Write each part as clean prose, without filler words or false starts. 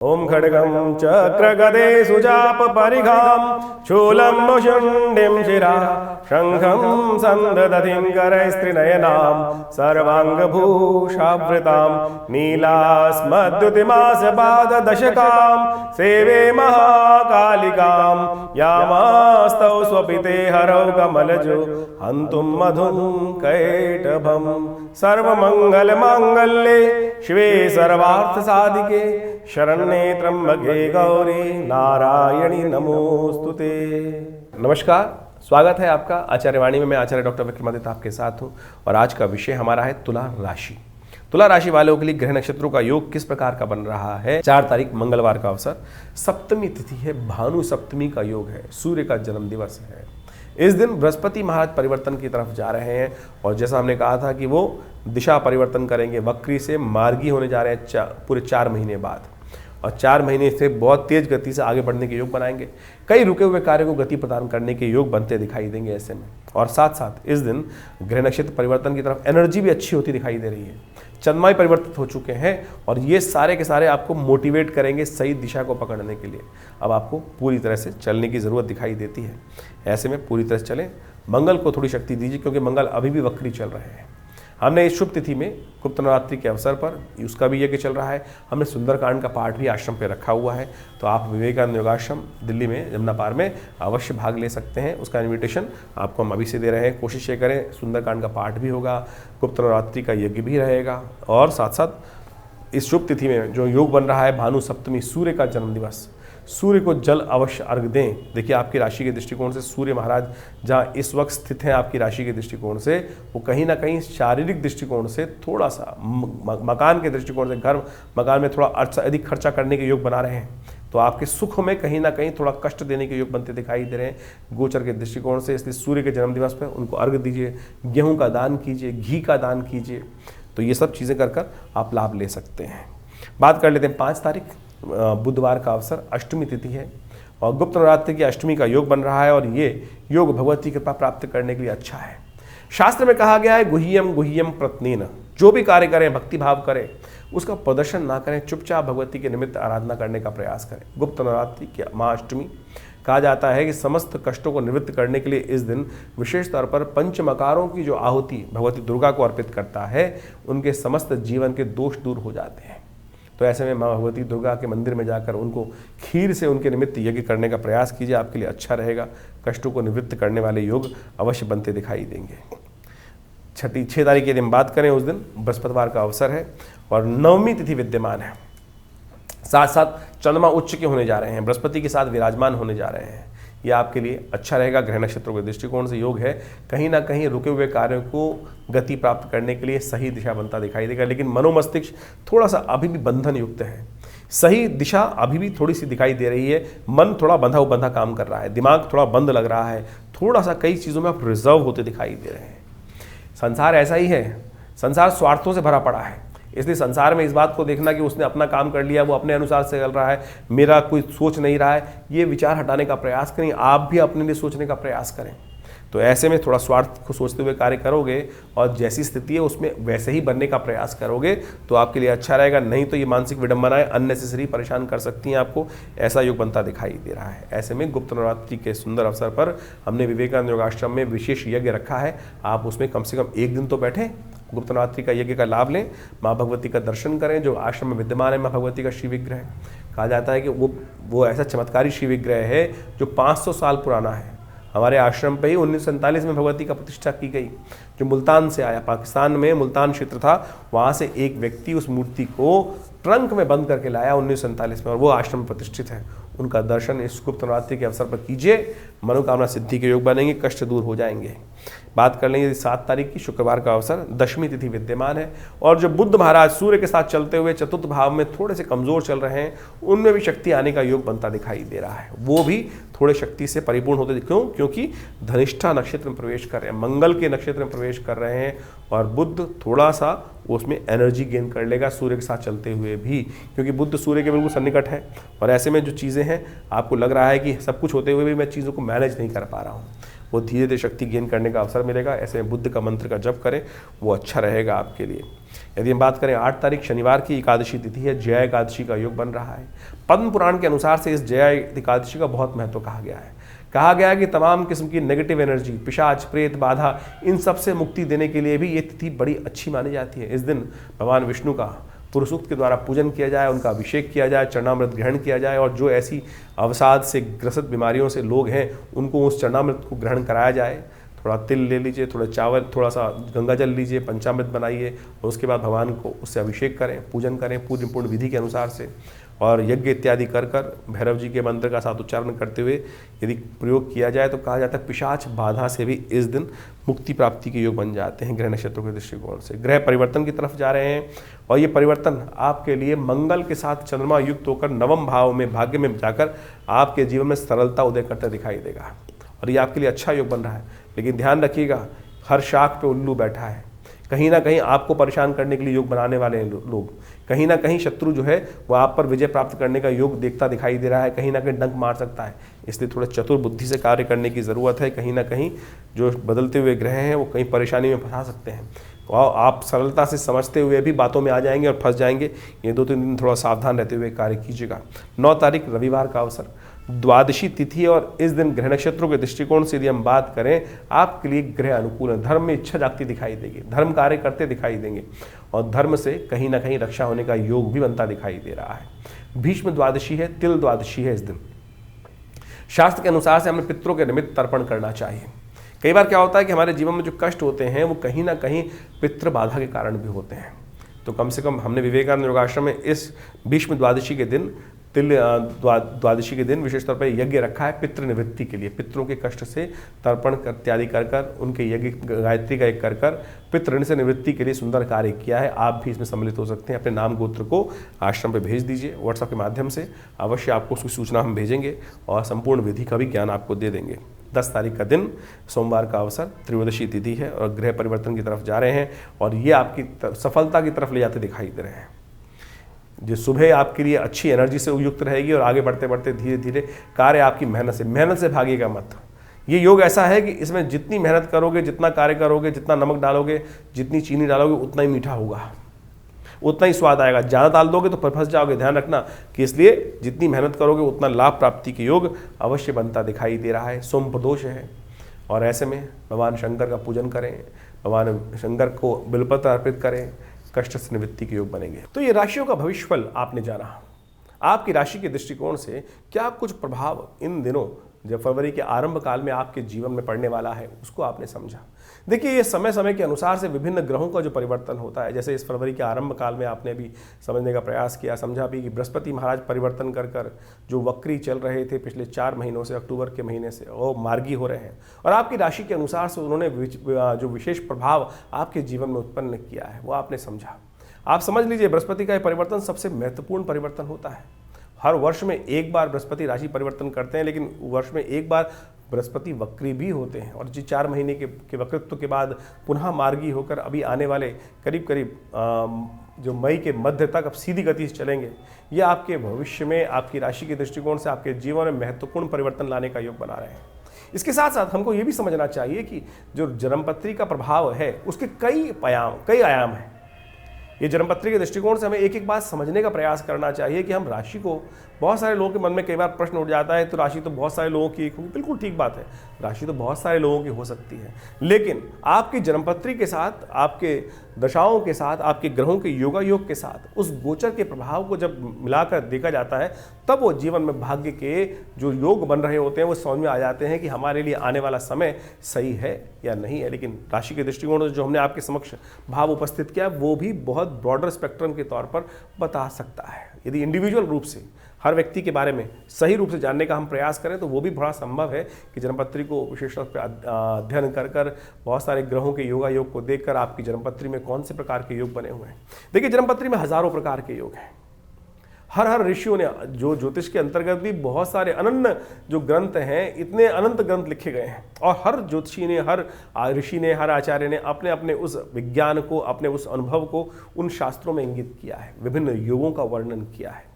ओम खड्गं चक्रगदे सुजाप परिघां शूलं मुशुण्डिं शिरा शंखं सन्ददधिं करैस्त्रिनयनां सर्वाङ्गभूषावृतां नीलास्मद्युतिमासपाददशकां सेवे महाकालिकां यामास्तौ स्वपिते हरौ कमलजो हन्तुं मधुं कैटभं सर्वमङ्गलमाङ्गल्ये शिवे सर्वार्थसाधिके शरण्ये त्र्यंबके गौरी नारायणी नमोस्तुते। नमस्कार, स्वागत है आपका आचार्यवाणी में। मैं आचार्य डॉक्टर विक्रमादित्य आपके साथ हूं और आज का विषय हमारा है तुला राशि। तुला राशि वालों के लिए ग्रह नक्षत्रों का योग किस प्रकार का बन रहा है। 4 तारीख मंगलवार का अवसर, सप्तमी तिथि है, भानु सप्तमी का योग है, सूर्य का जन्म दिवस है। इस दिन बृहस्पति महाराज परिवर्तन की तरफ जा रहे हैं और जैसा हमने कहा था कि वो दिशा परिवर्तन करेंगे, वक्री से मार्गी होने जा रहे हैं पूरे 4 महीने बाद, और 4 महीने से बहुत तेज गति से आगे बढ़ने के योग बनाएंगे। कई रुके हुए कार्यों को गति प्रदान करने के योग बनते दिखाई देंगे ऐसे में। और साथ साथ इस दिन ग्रह नक्षत्र परिवर्तन की तरफ एनर्जी भी अच्छी होती दिखाई दे रही है। चंद्रमा परिवर्तित हो चुके हैं और ये सारे के सारे आपको मोटिवेट करेंगे सही दिशा को पकड़ने के लिए। अब आपको पूरी तरह से चलने की ज़रूरत दिखाई देती है। ऐसे में पूरी तरह से चलें, मंगल को थोड़ी शक्ति दीजिए क्योंकि मंगल अभी भी वक्री चल रहे हैं। हमने इस शुभ तिथि में गुप्त नवरात्रि के अवसर पर उसका भी यज्ञ चल रहा है। हमने सुंदरकांड का पाठ भी आश्रम पे रखा हुआ है, तो आप विवेकानंद योगाश्रम दिल्ली में यमुना पार में अवश्य भाग ले सकते हैं। उसका इन्विटेशन आपको हम अभी से दे रहे हैं। कोशिश ये करें, सुंदरकांड का पाठ भी होगा, गुप्त नवरात्रि का यज्ञ भी रहेगा और साथ साथ इस शुभ तिथि में जो योग बन रहा है भानु सप्तमी, सूर्य का जन्म दिवस, सूर्य को जल अवश्य अर्घ दें। देखिए आपकी राशि के दृष्टिकोण से सूर्य महाराज जहाँ इस वक्त स्थित हैं आपकी राशि के दृष्टिकोण से, वो कहीं ना कहीं शारीरिक दृष्टिकोण से थोड़ा सा मकान के दृष्टिकोण से, घर मकान में थोड़ा अधिक खर्चा करने के योग बना रहे हैं, तो आपके सुख में कहीं ना कहीं थोड़ा कष्ट देने के योग बनते दिखाई दे रहे हैं गोचर के दृष्टिकोण से। इसलिए सूर्य के जन्म दिवस पर उनको अर्घ दीजिए, गेहूँ का दान कीजिए, घी का दान कीजिए, तो ये सब चीज़ें कर आप लाभ ले सकते हैं। बात कर लेते हैं 5 तारीख बुधवार का अवसर, अष्टमी तिथि है और गुप्त नवरात्रि की अष्टमी का योग बन रहा है और ये योग भगवती कृपा प्राप्त करने के लिए अच्छा है। शास्त्र में कहा गया है गुह्यम गुह्यम प्रत्नेन, जो भी कार्य करें भक्ति भाव करें, उसका प्रदर्शन ना करें, चुपचाप भगवती के निमित्त आराधना करने का प्रयास करें। गुप्त नवरात्रि की महाअष्टमी कहा जाता है कि समस्त कष्टों को निवृत्त करने के लिए इस दिन विशेष तौर पर पंचमकारों की जो आहुति भगवती दुर्गा को अर्पित करता है, उनके समस्त जीवन के दोष दूर हो जाते हैं। तो ऐसे में माँ भगवती दुर्गा के मंदिर में जाकर उनको खीर से उनके निमित्त यज्ञ करने का प्रयास कीजिए, आपके लिए अच्छा रहेगा। कष्टों को निवृत्त करने वाले योग अवश्य बनते दिखाई देंगे। 6 तारीख की यदि हम बात करें, उस दिन बृहस्पतिवार का अवसर है और 9वीं तिथि विद्यमान है। साथ साथ चंद्रमा उच्च के होने जा रहे हैं, बृहस्पति के साथ विराजमान होने जा रहे हैं। यह आपके लिए अच्छा रहेगा। ग्रह नक्षत्रों के दृष्टिकोण से योग है, कहीं ना कहीं रुके हुए कार्यों को गति प्राप्त करने के लिए सही दिशा बनता दिखाई देगा। लेकिन मनोमस्तिष्क थोड़ा सा अभी भी बंधन युक्त है, सही दिशा अभी भी थोड़ी सी दिखाई दे रही है। मन थोड़ा बंधा काम कर रहा है, दिमाग थोड़ा बंद लग रहा है, थोड़ा सा कई चीज़ों में आप रिजर्व होते दिखाई दे रहे हैं। संसार ऐसा ही है, संसार स्वार्थों से भरा पड़ा है। इसलिए संसार में इस बात को देखना कि उसने अपना काम कर लिया, वो अपने अनुसार से चल रहा है, मेरा कोई सोच नहीं रहा है, ये विचार हटाने का प्रयास करें। आप भी अपने लिए सोचने का प्रयास करें। तो ऐसे में थोड़ा स्वार्थ को सोचते हुए कार्य करोगे और जैसी स्थिति है उसमें वैसे ही बनने का प्रयास करोगे तो आपके लिए अच्छा रहेगा। नहीं तो ये मानसिक विडंबनाएं अननेसेसरी परेशान कर सकती हैं आपको, ऐसा योग बनता दिखाई दे रहा है। ऐसे में गुप्त नवरात्रि के सुंदर अवसर पर हमने विवेकानंद योगाश्रम में विशेष यज्ञ रखा है। आप उसमें कम से कम 1 दिन तो बैठें, गुप्त नवरात्रि का यज्ञ का लाभ लें, माँ भगवती का दर्शन करें। जो आश्रम में विद्यमान है माँ भगवती का श्री विग्रह, कहा जाता है कि वो ऐसा चमत्कारी श्री विग्रह है जो 500 साल पुराना है। हमारे आश्रम पे ही 1947 में भगवती का प्रतिष्ठा की गई, जो मुल्तान से आया। पाकिस्तान में मुल्तान क्षेत्र था, वहाँ से एक व्यक्ति उस मूर्ति को ट्रंक में बंद करके लाया 1947 में और वो आश्रम में प्रतिष्ठित है। उनका दर्शन इस गुप्त नवरात्रि के अवसर पर कीजिए, मनोकामना सिद्धि के योग बनेंगे, कष्ट दूर हो जाएंगे। बात कर लेंगे 7 तारीख की शुक्रवार का अवसर, 10वीं तिथि विद्यमान है और जो बुध महाराज सूर्य के साथ चलते हुए चतुर्थ भाव में थोड़े से कमजोर चल रहे हैं, उनमें भी शक्ति आने का योग बनता दिखाई दे रहा है। वो भी थोड़े शक्ति से परिपूर्ण होते क्यों? क्योंकि धनिष्ठा नक्षत्र में प्रवेश कर रहे हैं, मंगल के नक्षत्र में प्रवेश कर रहे हैं और बुध थोड़ा सा उसमें एनर्जी गेन कर लेगा सूर्य के साथ चलते हुए भी, क्योंकि बुध सूर्य के बिल्कुल सन्निकट है। और ऐसे में जो चीज़ें हैं, आपको लग रहा है कि सब कुछ होते हुए भी मैं चीज़ों को मैनेज नहीं कर पा रहा हूँ, वो धीरे धीरे शक्ति गेन करने का अवसर मिलेगा। ऐसे में बुद्ध का मंत्र का जप करें, वो अच्छा रहेगा आपके लिए। यदि हम बात करें 8 तारीख शनिवार की एकादशी तिथि है, जया एकादशी का योग बन रहा है। पद्म पुराण के अनुसार से इस जया एकादशी का बहुत महत्व कहा गया है। कहा गया है कि तमाम किस्म की नेगेटिव एनर्जी, पिशाच, प्रेत, बाधा, इन सब से मुक्ति देने के लिए भी ये तिथि बड़ी अच्छी मानी जाती है। इस दिन भगवान विष्णु का पुरुष सूक्त के द्वारा पूजन किया जाए, उनका अभिषेक किया जाए, चरणामृत ग्रहण किया जाए, और जो ऐसी अवसाद से ग्रसित बीमारियों से लोग हैं उनको उस चरणामृत को ग्रहण कराया जाए। थोड़ा तिल ले लीजिए, थोड़ा चावल, थोड़ा सा गंगा जल लीजिए, पंचामृत बनाइए, और उसके बाद भगवान को उससे अभिषेक करें, पूजन करें पूर्ण विधि के अनुसार से, और यज्ञ इत्यादि कर भैरव जी के मंत्र का साथ उच्चारण करते हुए यदि प्रयोग किया जाए तो कहा जाता है पिशाच बाधा से भी इस दिन मुक्ति प्राप्ति के योग बन जाते हैं। ग्रह नक्षत्रों के दृष्टिकोण से ग्रह परिवर्तन की तरफ जा रहे हैं, और ये परिवर्तन आपके लिए मंगल के साथ चंद्रमा युक्त होकर नवम भाव में, भाग्य में जाकर आपके जीवन में सरलता उदय करते दिखाई देगा, और ये आपके लिए अच्छा योग बन रहा है। लेकिन ध्यान रखिएगा, हर शाख पे उल्लू बैठा है, कहीं ना कहीं आपको परेशान करने के लिए योग बनाने वाले लोग, कहीं ना कहीं शत्रु जो है वो आप पर विजय प्राप्त करने का योग देखता दिखाई दे रहा है, कहीं ना कहीं डंक मार सकता है। इसलिए थोड़ा चतुर बुद्धि से कार्य करने की ज़रूरत है। कहीं ना कहीं जो बदलते हुए ग्रह हैं वो कहीं परेशानी में फंसा सकते हैं, और आप सरलता से समझते हुए भी बातों में आ जाएंगे और फंस जाएंगे। ये 2-3 दिन थोड़ा सावधान रहते हुए कार्य कीजिएगा। 9 तारीख रविवार का अवसर, द्वादशी तिथि, और इस दिन ग्रह नक्षत्रों के दृष्टिकोण से यदि हम बात करें आपके लिए ग्रह अनुकूल है। धर्म में इच्छा जागती दिखाई देगी, धर्म कार्य करते दिखाई देंगे, और धर्म से कहीं ना कहीं रक्षा होने का योग भी बनता दिखाई दे रहा है। भीष्म द्वादशी है, तिल द्वादशी है। इस दिन शास्त्र के अनुसार से हमें पितरों के निमित्त तर्पण करना चाहिए। कई बार क्या होता है कि हमारे जीवन में जो कष्ट होते हैं वो कहीं ना कहीं पितृ बाधा के कारण भी होते हैं। तो कम से कम हमने विवेकानंद योगाश्रम में इस भीष्म द्वादशी के दिन, तिल द्वादशी के दिन विशेष तौर पर यज्ञ रखा है पितृ निवृत्ति के लिए। पितरों के कष्ट से तर्पण इत्यादि कर उनके यज्ञ गायत्री का एक कर पितृ ऋण से निवृत्ति के लिए सुंदर कार्य किया है। आप भी इसमें सम्मिलित हो सकते हैं। अपने नाम गोत्र को आश्रम पे भेज दीजिए व्हाट्सएप के माध्यम से, अवश्य आपको उसकी सूचना हम भेजेंगे और संपूर्ण विधि का भी ज्ञान आपको दे देंगे। 10 तारीख का दिन सोमवार का अवसर, त्रयोदशी तिथि है, और ग्रह परिवर्तन की तरफ जा रहे हैं, और ये आपकी सफलता की तरफ ले जाते दिखाई दे रहे हैं। जो सुबह आपके लिए अच्छी एनर्जी से युक्त रहेगी, और आगे बढ़ते बढ़ते धीरे धीरे कार्य आपकी मेहनत से भागिएगा मत। ये योग ऐसा है कि इसमें जितनी मेहनत करोगे, जितना कार्य करोगे, जितना नमक डालोगे, जितनी चीनी डालोगे, उतना ही मीठा होगा, उतना ही स्वाद आएगा। ज़्यादा डाल दोगे तो फंस जाओगे। ध्यान रखना कि इसलिए जितनी मेहनत करोगे उतना लाभ प्राप्ति के योग अवश्य बनता दिखाई दे रहा है। सोम प्रदोष है, और ऐसे में भगवान शंकर का पूजन करें, भगवान शंकर को बिलपत्र अर्पित करें, कष्ट से निवृत्ति के योग बनेंगे। तो ये राशियों का भविष्यफल आपने जाना। आपकी राशि के दृष्टिकोण से क्या कुछ प्रभाव इन दिनों जब फरवरी के आरंभ काल में आपके जीवन में पड़ने वाला है उसको आपने समझा। देखिए, ये समय समय के अनुसार से विभिन्न ग्रहों का जो परिवर्तन होता है, जैसे इस फरवरी के आरंभ काल में आपने भी समझने का प्रयास किया, समझा भी कि बृहस्पति महाराज परिवर्तन कर जो वक्री चल रहे थे पिछले 4 महीनों से, अक्टूबर के महीने से वो मार्गी हो रहे हैं, और आपकी राशि के अनुसार से उन्होंने जो विशेष प्रभाव आपके जीवन में उत्पन्न किया है वो आपने समझा। आप समझ लीजिए, बृहस्पति का ये परिवर्तन सबसे महत्वपूर्ण परिवर्तन होता है। हर वर्ष में एक बार बृहस्पति राशि परिवर्तन करते हैं, लेकिन वर्ष में एक बार बृहस्पति वक्री भी होते हैं, और जी 4 महीने के वक्रित्व के बाद पुनः मार्गी होकर अभी आने वाले करीब जो मई के मध्य तक अब सीधी गति से चलेंगे। ये आपके भविष्य में आपकी राशि के दृष्टिकोण से आपके जीवन में महत्वपूर्ण परिवर्तन लाने का योग बना रहे हैं। इसके साथ साथ हमको ये भी समझना चाहिए कि जो जन्मपत्री का प्रभाव है उसके कई आयाम हैं। ये जन्मपत्री के दृष्टिकोण से हमें एक एक बात समझने का प्रयास करना चाहिए कि हम राशि को, बहुत सारे लोगों के मन में कई बार प्रश्न उठ जाता है, तो राशि तो बहुत सारे लोगों की होगी। बिल्कुल ठीक बात है, राशि तो बहुत सारे लोगों की हो सकती है, लेकिन आपकी जन्मपत्री के साथ, आपके दशाओं के साथ, आपके ग्रहों के योग के साथ उस गोचर के प्रभाव को जब मिलाकर देखा जाता है, तब वो जीवन में भाग्य के जो योग बन रहे होते हैं वो समझ में आ जाते हैं कि हमारे लिए आने वाला समय सही है या नहीं है। लेकिन राशि के दृष्टिकोण से जो हमने आपके समक्ष भाव उपस्थित किया वो भी बहुत ब्रॉडर स्पेक्ट्रम के तौर पर बता सकता है। यदि इंडिविजुअल रूप से हर व्यक्ति के बारे में सही रूप से जानने का हम प्रयास करें तो वो भी बड़ा संभव है कि जन्मपत्री को विशेष रूप से अध्ययन कर बहुत सारे ग्रहों के योग को देखकर आपकी जन्मपत्री में कौन से प्रकार के योग बने हुए हैं। देखिए, जन्मपत्री में हजारों प्रकार के योग हैं। हर ऋषियों ने, जो ज्योतिष के अंतर्गत भी बहुत सारे अनन्य जो ग्रंथ हैं, इतने अनंत ग्रंथ लिखे गए हैं, और हर ज्योतिषी ने, हर ऋषि ने, हर आचार्य ने अपने अपने उस विज्ञान को, अपने उस अनुभव को उन शास्त्रों में इंगित किया है, विभिन्न योगों का वर्णन किया है।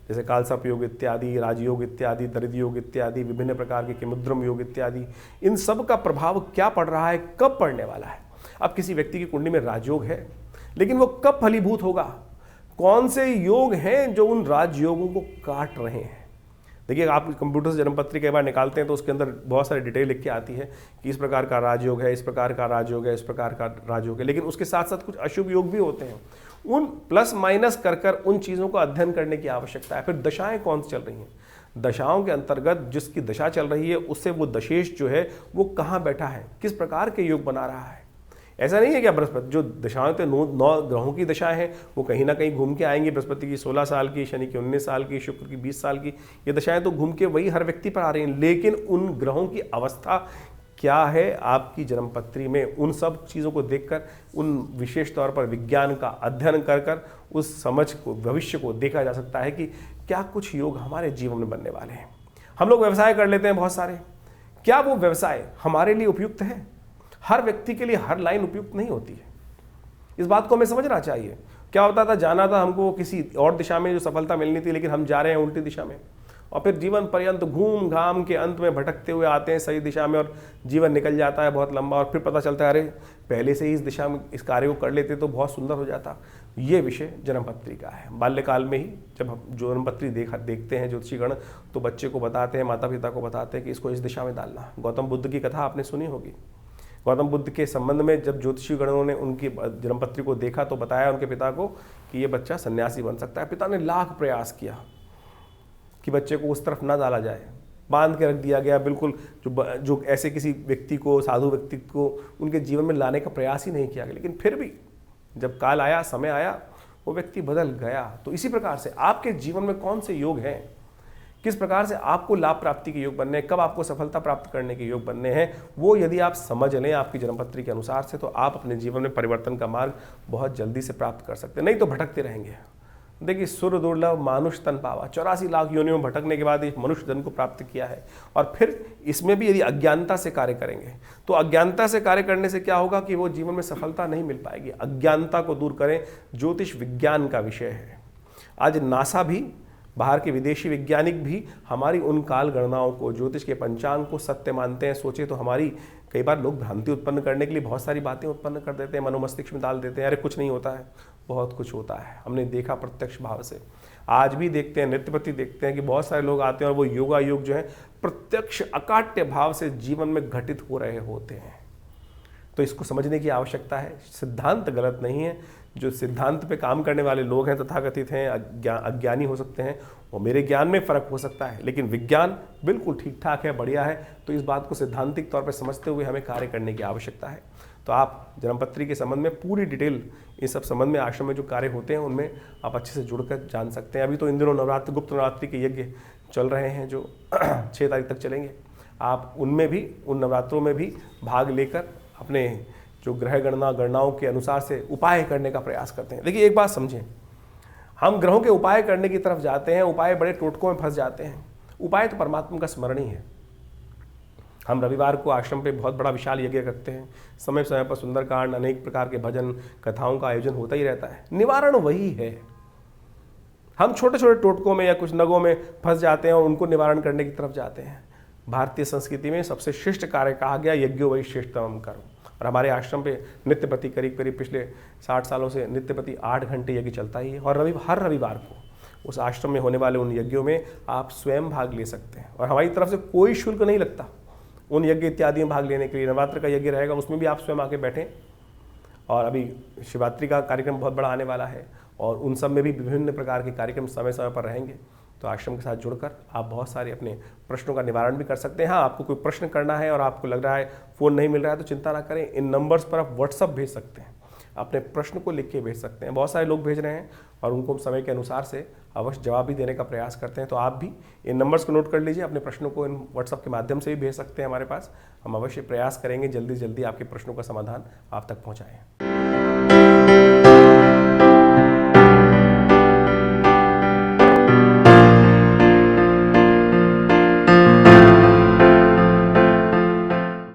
जैसे कालसर्प योग इत्यादि, राजयोग इत्यादि, दरिद्र योग इत्यादि, विभिन्न प्रकार के किमुद्रम योग इत्यादि, इन सब का प्रभाव क्या पड़ रहा है, कब पड़ने वाला है। अब किसी व्यक्ति की कुंडली में राजयोग है, लेकिन वो कब फलीभूत होगा, कौन से योग हैं जो उन राजयोगों को काट रहे हैं। देखिए, आप कंप्यूटर से जन्मपत्री कई बार निकालते हैं तो उसके अंदर बहुत सारी डिटेल लिख के आती है कि इस प्रकार का राजयोग है, इस प्रकार का राजयोग है, इस प्रकार का राजयोग है, लेकिन उसके साथ साथ कुछ अशुभ योग भी होते हैं। उन प्लस माइनस कर उन चीज़ों को अध्ययन करने की आवश्यकता है। फिर दशाएं कौन सी चल रही हैं, दशाओं के अंतर्गत जिसकी दशा चल रही है उससे वो दशेश जो है वो कहाँ बैठा है, किस प्रकार के योग बना रहा है। ऐसा नहीं है कि बृहस्पति जो दशाएं तो 9 ग्रहों की दशाएं हैं वो कहीं ना कहीं घूम के आएंगी। बृहस्पति की 16 साल की, शनि की 19 साल की, शुक्र की 20 साल की, ये दशाएं तो घूम के वही हर व्यक्ति पर आ रही हैं। लेकिन उन ग्रहों की अवस्था क्या है आपकी जन्मपत्री में, उन सब चीज़ों को देखकर, उन विशेष तौर पर विज्ञान का अध्ययन कर उस समझ को, भविष्य को देखा जा सकता है कि क्या कुछ योग हमारे जीवन में बनने वाले हैं। हम लोग व्यवसाय कर लेते हैं बहुत सारे, क्या वो व्यवसाय हमारे लिए उपयुक्त है? हर व्यक्ति के लिए हर लाइन उपयुक्त नहीं होती है, इस बात को हमें समझना चाहिए। क्या होता था, जाना था हमको किसी और दिशा में जो सफलता मिलनी थी, लेकिन हम जा रहे हैं उल्टी दिशा में, और फिर जीवन पर्यंत घूम घाम के अंत में भटकते हुए आते हैं सही दिशा में, और जीवन निकल जाता है बहुत लंबा, और फिर पता चलता है अरे पहले से ही इस दिशा में इस कार्य को कर लेते तो बहुत सुंदर हो जाता। ये विषय जन्मपत्री का है। बाल्यकाल में ही जब हम जन्मपत्री देखते हैं ज्योतिषीगण, तो बच्चे को बताते हैं, माता पिता को बताते हैं कि इसको इस दिशा में डालना। गौतम बुद्ध की कथा आपने सुनी होगी। गौतम बुद्ध के संबंध में जब ज्योतिषी गणों ने उनकी जन्मपत्री को देखा तो बताया उनके पिता को कि ये बच्चा सन्यासी बन सकता है। पिता ने लाख प्रयास किया कि बच्चे को उस तरफ ना डाला जाए, बांध के रख दिया गया बिल्कुल। जो ऐसे किसी व्यक्ति को, साधु व्यक्ति को उनके जीवन में लाने का प्रयास ही नहीं किया गया, लेकिन फिर भी जब काल आया, समय आया, वो व्यक्ति बदल गया। तो इसी प्रकार से आपके जीवन में कौन से योग हैं, किस प्रकार से आपको लाभ प्राप्ति के योग बनने हैं, कब आपको सफलता प्राप्त करने के योग बनने हैं, वो यदि आप समझ लें आपकी जन्मपत्री के अनुसार से, तो आप अपने जीवन में परिवर्तन का मार्ग बहुत जल्दी से प्राप्त कर सकते हैं। नहीं तो भटकते रहेंगे। देखिए, सुर दुर्लभ मानुष तन पावा, 84 लाख योनियों में भटकने के बाद एक मनुष्य जन्म को प्राप्त किया है। और फिर इसमें भी यदि अज्ञानता से कार्य करेंगे तो अज्ञानता से कार्य करने से क्या होगा कि वो जीवन में सफलता नहीं मिल पाएगी। अज्ञानता को दूर करें, ज्योतिष विज्ञान का विषय है। आज नासा भी, बाहर के विदेशी वैज्ञानिक भी हमारी उन काल गणनाओं को, ज्योतिष के पंचांग को सत्य मानते हैं। सोचे तो हमारी कई बार लोग भ्रांति उत्पन्न करने के लिए बहुत सारी बातें उत्पन्न कर देते हैं, मनोमस्तिष्क में डाल देते हैं, अरे कुछ नहीं होता है। बहुत कुछ होता है, हमने देखा प्रत्यक्ष भाव से। आज भी देखते हैं, नृत्यपति देखते हैं कि बहुत सारे लोग आते हैं और वो योगा योग जो है प्रत्यक्ष अकाट्य भाव से जीवन में घटित हो रहे होते हैं। तो इसको समझने की आवश्यकता है। सिद्धांत गलत नहीं है। जो सिद्धांत पे काम करने वाले लोग हैं, तथाकथित हैं, अज्ञानी हो सकते हैं, वो मेरे ज्ञान में फ़र्क हो सकता है, लेकिन विज्ञान बिल्कुल ठीक ठाक है, बढ़िया है। तो इस बात को सिद्धांतिक तौर पर समझते हुए हमें कार्य करने की आवश्यकता है। तो आप जन्मपत्री के संबंध में पूरी डिटेल, इस सब संबंध में आश्रम में जो कार्य होते हैं उनमें आप अच्छे से जुड़कर जान सकते हैं। अभी तो इन दिनों नवरात्र, गुप्त नवरात्रि के यज्ञ चल रहे हैं जो 6 तारीख तक चलेंगे। आप उनमें भी, उन नवरात्रों में भी भाग लेकर अपने जो ग्रह गणनाओं के अनुसार से उपाय करने का प्रयास करते हैं। देखिए, एक बात समझें, हम ग्रहों के उपाय करने की तरफ जाते हैं, उपाय बड़े टोटकों में फंस जाते हैं। उपाय तो परमात्मा का स्मरण ही है। हम रविवार को आश्रम पे बहुत बड़ा विशाल यज्ञ करते हैं, समय समय पर सुंदरकांड, अनेक प्रकार के भजन कथाओं का आयोजन होता ही रहता है। निवारण वही है। हम छोटे छोटे टोटकों में या कुछ नगों में फंस जाते हैं और उनको निवारण करने की तरफ जाते हैं। भारतीय संस्कृति में सबसे श्रेष्ठ कार्य कहा गया यज्ञो वही श्रेष्ठतम कर्म। और हमारे आश्रम पे नित्यपति करीब पिछले 60 सालों से नित्यपति 8 घंटे यज्ञ चलता ही है। और हर रविवार को उस आश्रम में होने वाले उन यज्ञों में आप स्वयं भाग ले सकते हैं और हमारी तरफ से कोई शुल्क नहीं लगता उन यज्ञ इत्यादि में भाग लेने के लिए। नवरात्र का यज्ञ रहेगा, उसमें भी आप स्वयं आके बैठें। और अभी शिवरात्रि का कार्यक्रम बहुत बड़ा आने वाला है और उन सब में भी विभिन्न प्रकार के कार्यक्रम समय समय पर रहेंगे। तो आश्रम के साथ जुड़कर आप बहुत सारे अपने प्रश्नों का निवारण भी कर सकते हैं। हाँ, आपको कोई प्रश्न करना है और आपको लग रहा है फ़ोन नहीं मिल रहा है तो चिंता ना करें, इन नंबर्स पर आप व्हाट्सअप भेज सकते हैं, अपने प्रश्न को लिख के भेज सकते हैं। बहुत सारे लोग भेज रहे हैं और उनको समय के अनुसार से अवश्य जवाब भी देने का प्रयास करते हैं। तो आप भी इन नंबर्स को नोट कर लीजिए, अपने प्रश्नों को इन व्हाट्सअप के माध्यम से भी भेज सकते हैं हमारे पास। हम अवश्य प्रयास करेंगे जल्दी जल्दी आपके प्रश्नों का समाधान आप तक पहुँचाएँ।